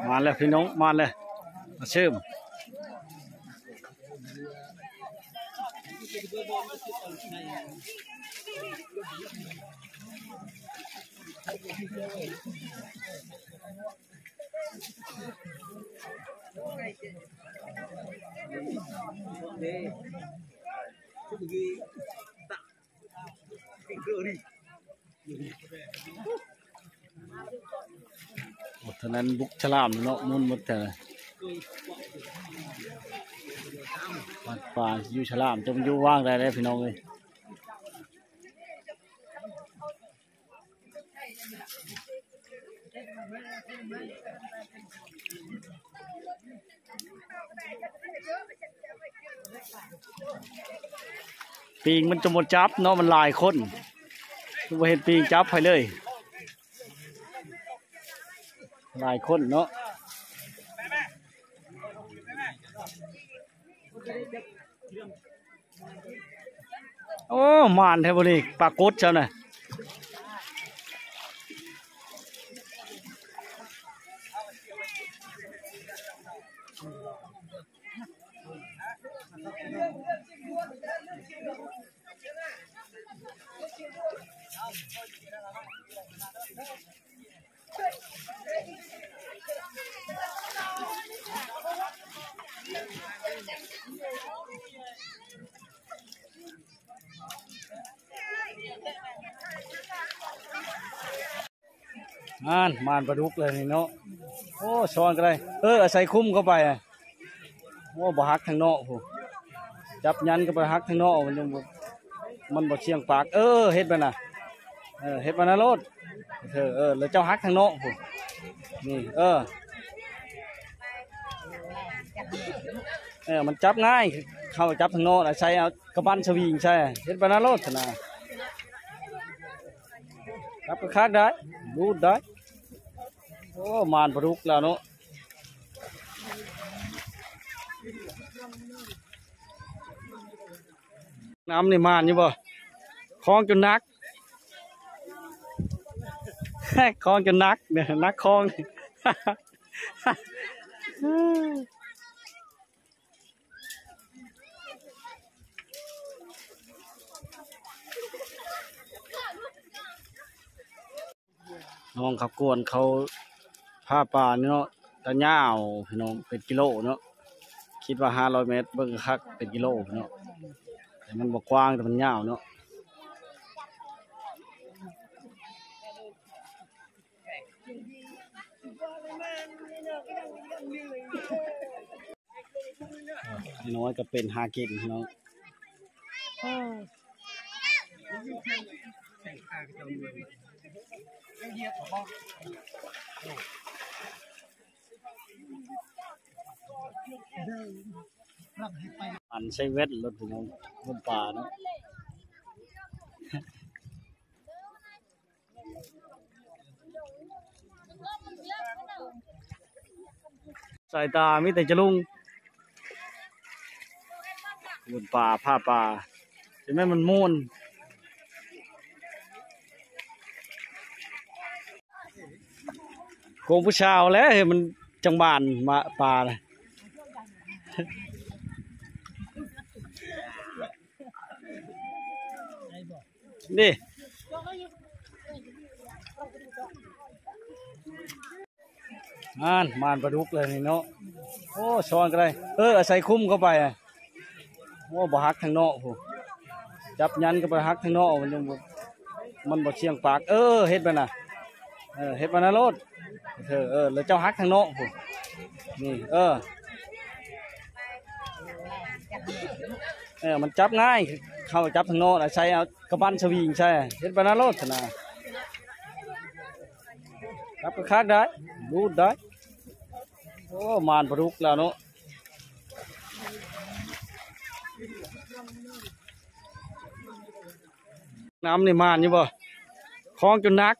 มาแล้วพี่น้องมาเลยมาเชื่อมท่านั้นบุกฉลามเนาะมุนหมดแต่ป่าอยู่ฉลามจะมันอยู่ว่างได้เลยพี่น้องเลยปีงมันจะหมดจับเนาะมันลายคนเราเห็นปีงจับไปเลยลายคนเนาะโอ้มานแทบุรีปลากดเจ้าน่ะมานปลาดุกเลยนี่เนาะโอ้ช้อนก็ได้อาศัยคุ้มเข้าไปอ่ะโอ้บ่ฮักทางนอกโหจับยันก็ไปฮักทางนอกมันบ่เชียงปากเฮ็ดไปน่ะเฮ็ดไปนะโลดแล้วเจ้าฮักทางนอกโหนี่มันจับง่ายเข้าจับทางนอกใช้เอากระบันสวิงใช่เฮ็ดไปนะโลดนะจับกระคักได้รูดได้โอ้มานปลาดุกแล้วเนาะน้ำนี่มานอยู่บ่คล้องจนนักคล้องจนนักเนี่ยนักคล้องน้องขับกวนเขาผ้าป่าเนาะตะย่าวพี่น้องเป็นกิโลเนาะคิดว่า500 เมตรเบิ่งคักเป็นกิโลเนาะแต่มันบ่กว้างแต่มันยาวเนาะน้อยก็เป็นหากินพี่น้องอันใช้เวทรถพี่น้องบนป่าเนาะสายตามิแต่จะลุงบนป่าผ้าป่าใช่ไหมมันม่วนโกงผู้ชาวแล้วเห็นมันจังบานมาป่าเลยนี่มานปลาดุกเลยนี่เนาะโอ้ช้อนก็ได้อาศัยคุ้มเข้าไปอ่ะโอ้บ่ฮักทางนอกโหจับยันก็ไปฮักทางนอกมันบ่เชียงปากเฮ็ดไปน่ะเฮ็ดไปนะโลดแล้วเจ้าฮักทางนอกโหนี่มันจับง่ายเข้าจับทางนอกใช้เอากระบันสวิงใช่เฮ็ดไปนะโลดนะจับกระคักได้รูดได้โอ้มานปลาดุกแล้วเนาะน้ำนี่มานอยู่บ่คล้องจนนัก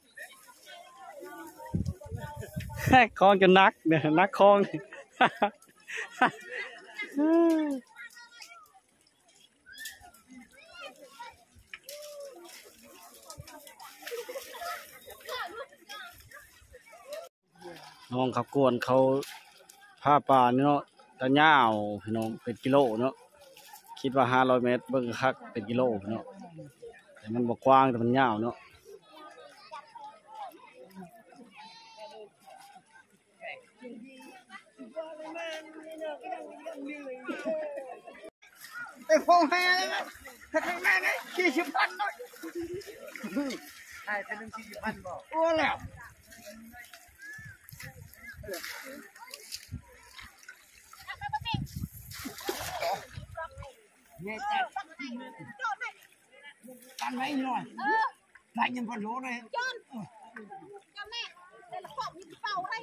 คล้องจนนักเนี่ยนักคล้อง น้องเขากวนเขาผ้าป่าเนาะตะย่าวพี่น้องเป็นกิโลเนาะคิดว่า500 เมตรเบิ่งคักเป็นกิโลเนาะแต่มันบ่กว้างแต่มันยาวเนาะไปพงให้ถ้าข้างหน้าไง40,000หน่อยใช่เป็น40,000บ่โอ้แล้วเนี่ยกันไว้หน่อยได้ยังพอรู้เลยจอนจอนแม่แต่ละขอบมีเป่าให้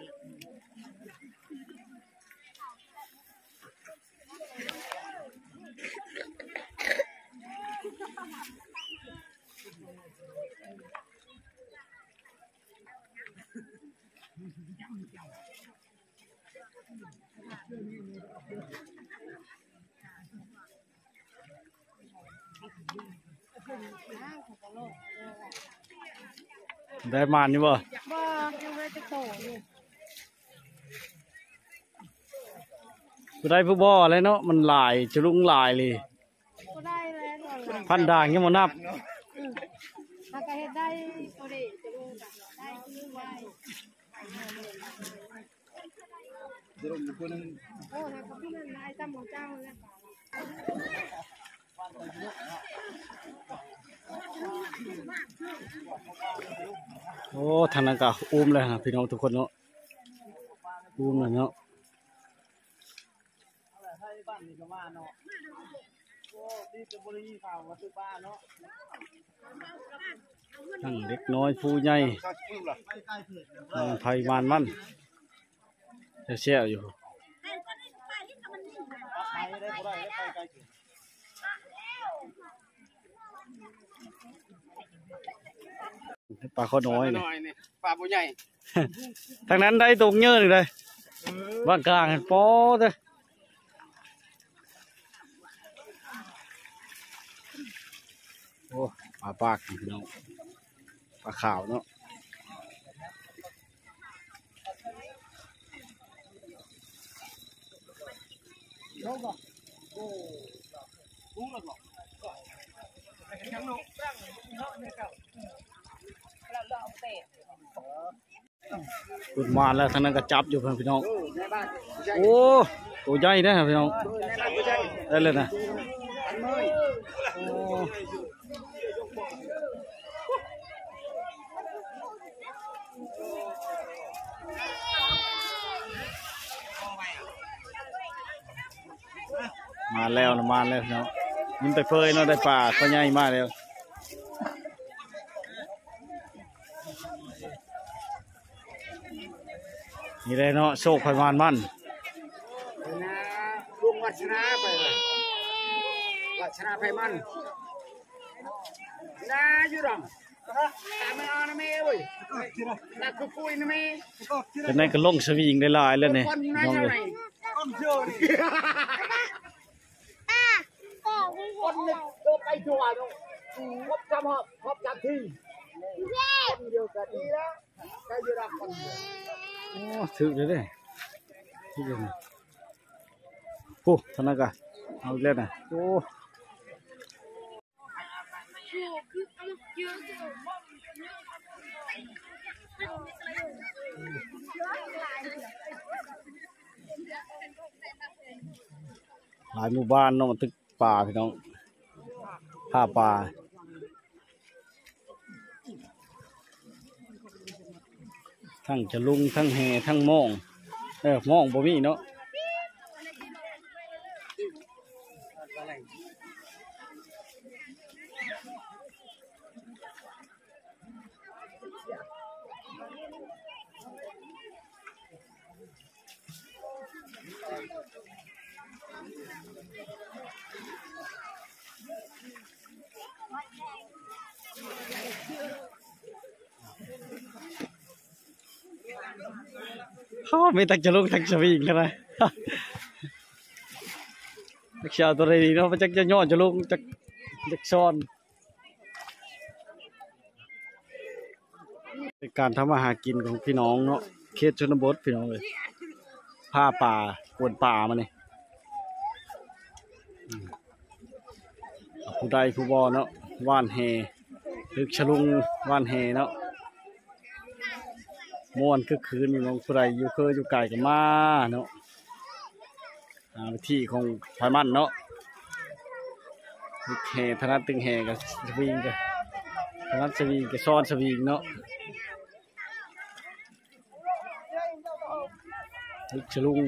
ได้มานนี่บ่บ่ยังไม่จะโตอยู่ก็ได้ผู้บ่อะไรเนาะมันหลายจะลุงหลายเลย ก็ได้แล้วตอนหลัง พันด่างยังบ่นับ ถ้าก็เฮ็ดได้ก็ได้จะรู้จักได้คือได้โอ้นะพี่นั่นไอ้ตำของเจ้าแล้วโอ้ทางนั้นก็อุ้มเลยฮะพี่น้องทุกคนเนาะอุ้มเลยเนาะทั้งเด็กน้อยผู้ใหญ่ไผ่มานมันเชี่ยวอยู่ปลาข้อน้อยนี่ ปลาบ่ใหญ่ ทางนั้นได้ตรงเยอะเลยบ้านกลางปอเด้อโอ้ปลาปากพี่น้องปลาขาวเนาะขุดมาแล้วทางนั้นก็จับอยู่พี่น้องโอ้ตัวใหญ่ได้ครับพี่น้องได้เลยนะโอ้มาแล้วนะมาแล้วพี่น้องยิ้มไปเฟยเนาะได้ปลาเขาใหญ่มากแล้วนี่เลยเนาะโชคไพมานมันนะลุงวัชนาไปเลยวัชนาไพมันนะอยู่ดำตามไม่เอานะแม่เว้ยนักคุยนะแม่เป็นนั่นก็ลงสวิงได้หลายแล้วเนี่ยน้องเลย คนเยอะนี่คนเนี่ยโดนไปทัวร์เนาะครบจำหอบครบจำที่คนเดียวกันดีแล้วได้อยู่ดำคนเดียวโอ้ถือเลยเด้ถือเลยโอ้ท่านนักอะเอาเล่นนะโอ้หลายหมู่บ้านเนาะมันตึกป่าพี่น้องผ้าป่าทั้งจะลุงทั้งแห่ทั้งม่องม่องบ่มีเนาะเขาไม่ตักจะลุงตักจะวิ่งกันนะตักเช้าตัวนี้เนาะมันจะย่อจะลุงจะซ้อนเป็นการทำอาหารกินของพี่น้องเนาะ เขตชนบทพี่น้องเลยผ้าป่ากวนป่ามาเนี่ยผู้ใดผู้บ่เนาะว่านแหลึกฉลุงว่านแหเนาะม่วนคือคืนพี่น้องผู้ใดอยู่เคยอยู่ไกลกันมาเนาะที่ของไฟมันเนาะแห่ธนัดตึงแห่กับสวิงกับธนัดสวิงกับซ้อนสวิงเนาะลึกฉลุง